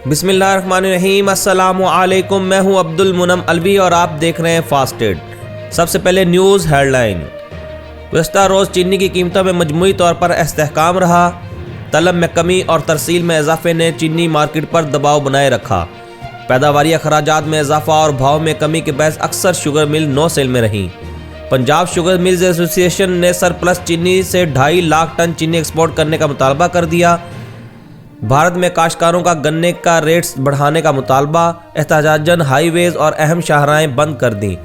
बिस्मिल्लाहिर्रहमानिर्रहीम, अस्सलामु अलैकुम। मैं हूं अब्दुल मुनम अलवी और आप देख रहे हैं फास्टेड। सबसे पहले न्यूज़ हेडलाइन। गुज़श्ता रोज़ चीनी की कीमतों में मजमूई तौर पर इस्तेहकाम रहा। तलब में कमी और तरसील में इजाफे ने चीनी मार्केट पर दबाव बनाए रखा। पैदावारी अखराजात में इजाफा और भाव में कमी के बहस अक्सर शुगर मिल नो सेल में रहीं। पंजाब शुगर मिल्स एसोसिएशन ने सरप्लस चीनी से 2.5 लाख टन चीनी एक्सपोर्ट करने का मुतालबा कर दिया। भारत में काश्तकारों का गन्ने का रेट्स बढ़ाने का मुतालबा। एहतजाजन हाईवेज और अहम शाहराहें बंद कर दी।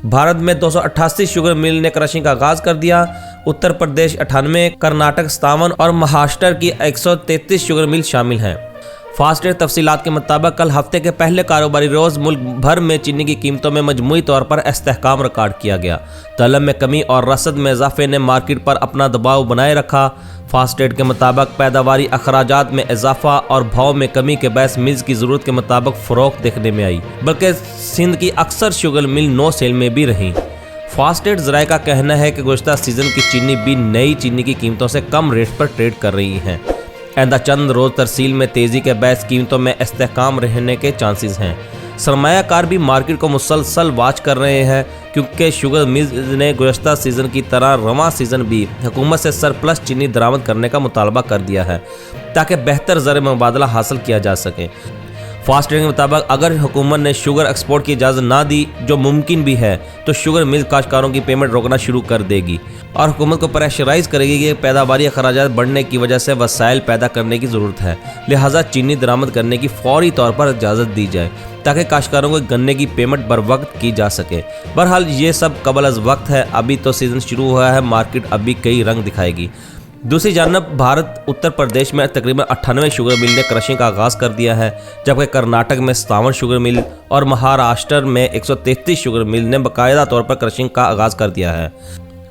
भारत में 288 शुगर मिल ने क्रशिंग का आगाज कर दिया। उत्तर प्रदेश 98, कर्नाटक 57 और महाराष्ट्र की 133 शुगर मिल शामिल हैं। फास्टेड तफसीलात के मुताबिक कल हफ्ते के पहले कारोबारी रोज़ मुल्क भर में चीनी की कीमतों में मजमूई तौर पर इस्तेहकाम रिकॉर्ड किया गया। तलब में कमी और रसद में इजाफे ने मार्केट पर अपना दबाव बनाए रखा। फास्टेड के मुताबिक पैदावारी अखराजात में इजाफा और भाव में कमी के बायस मिल्स की ज़रूरत के मुताबिक फ़रोख्त देखने में आई, बल्कि सिंध की अक्सर शुगर मिल नो सेल में भी रहीं। फास्टेड ज़राए का कहना है कि गुज़श्ता सीज़न की चीनी भी नई चीनी की कीमतों से कम रेट पर ट्रेड कर रही हैं। आइंदा चंद रोज़ तरसील में तेज़ी के बायस कीमतों में इस्तेहकाम रहने के चांसेस हैं। सरमायाकार भी मार्केट को मुसलसल वाच कर रहे हैं, क्योंकि शुगर मिल्स ने गुज़श्ता सीज़न की तरह रवां सीज़न भी हुकूमत से सरप्लस चीनी दरामद करने का मुतालबा कर दिया है, ताकि बेहतर ज़र मुबादला हासिल किया जा सके। फास्टेड के मुताबिक अगर हुकूमत ने शुगर एक्सपोर्ट की इजाज़त ना दी, जो मुमकिन भी है, तो शुगर मिल काश्तकारों की पेमेंट रोकना शुरू कर देगी और हुकूमत को प्रेशराइज करेगी कि पैदावारी अखराजात बढ़ने की वजह से वसाइल पैदा करने की ज़रूरत है, लिहाजा चीनी दरामद करने की फौरी तौर पर इजाज़त दी जाए ताकि काश्तकारों को गन्ने की पेमेंट बर वक्त की जा सके। बहरहाल ये सब कबल अज़ वक्त है, अभी तो सीज़न शुरू हुआ है, मार्केट अभी कई रंग दिखाएगी। दूसरी जानब भारत उत्तर प्रदेश में तकरीबन 98 शुगर मिल ने क्रशिंग का आगाज़ कर दिया है, जबकि कर्नाटक में 57 शुगर मिल और महाराष्ट्र में 133 शुगर मिल ने बाकायदा तौर पर क्रशिंग का आगाज़ कर दिया है।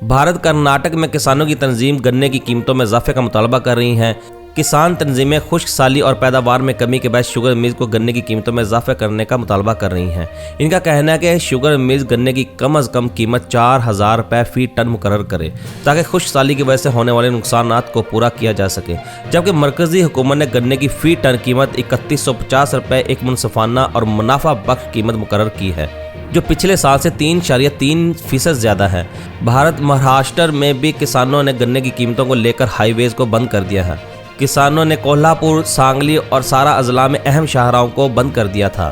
भारत कर्नाटक में किसानों की तंजीम गन्ने की कीमतों में इजाफे का मुतालबा कर रही हैं। किसान तंजीमें खुश्क साली और पैदावार में कमी के बाद शुगर मिल्स को गन्ने की कीमतों में इजाफा करने का मुतालबा कर रही हैं। इनका कहना है कि शुगर मिल्स गन्ने की कम अज़ कम कीमत 4000 रुपये फी टन मुकर्रर करे, ताकि खुश्क साली की वजह से होने वाले नुकसानात को पूरा किया जा सके। जबकि मरकज़ी हुकूमत ने गन्ने की फ़ी टन कीमत 3150 रुपये एक मुनसफाना और मुनाफा बख्श कीमत मुकर्रर की है, जो पिछले साल से 3.3% ज़्यादा है। भारत महाराष्ट्र में भी किसानों ने गन्ने की कीमतों को लेकर हाईवेज को बंद कर दिया है। किसानों ने कोल्हापुर, सांगली और सारा अजला में अहम शाहराहों को बंद कर दिया था।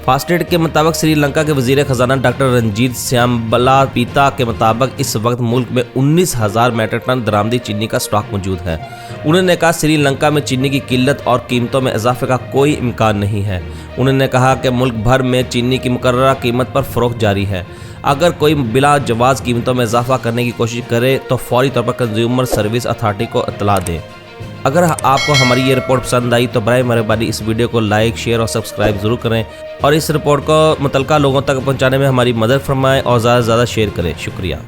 फास्टेड के मुताबिक श्रीलंका के वज़ीर ख़जाना डॉक्टर रंजीत श्यामबला पीता के मुताबिक इस वक्त मुल्क में 19,000 मीट्रिक टन दरामदी चीनी का स्टॉक मौजूद है। उन्होंने कहा श्रीलंका में चीनी की किल्लत और कीमतों में इजाफे का कोई इम्कान नहीं है। उन्होंने कहा कि मुल्क भर में चीनी की मुकर्ररा कीमत पर फ़रोख्त जारी है। अगर कोई बिला जवाज़ कीमतों में इजाफा करने की कोशिश करे तो फौरी तौर पर कंज्यूमर सर्विस अथॉरिटी को इत्तला दें। अगर आपको हमारी ये रिपोर्ट पसंद आई तो बराए मेहरबानी इस वीडियो को लाइक, शेयर और सब्सक्राइब ज़रूर करें और इस रिपोर्ट को मुतल्लिका लोगों तक पहुंचाने में हमारी मदद फरमाएं और ज़्यादा से ज़्यादा शेयर करें। शुक्रिया।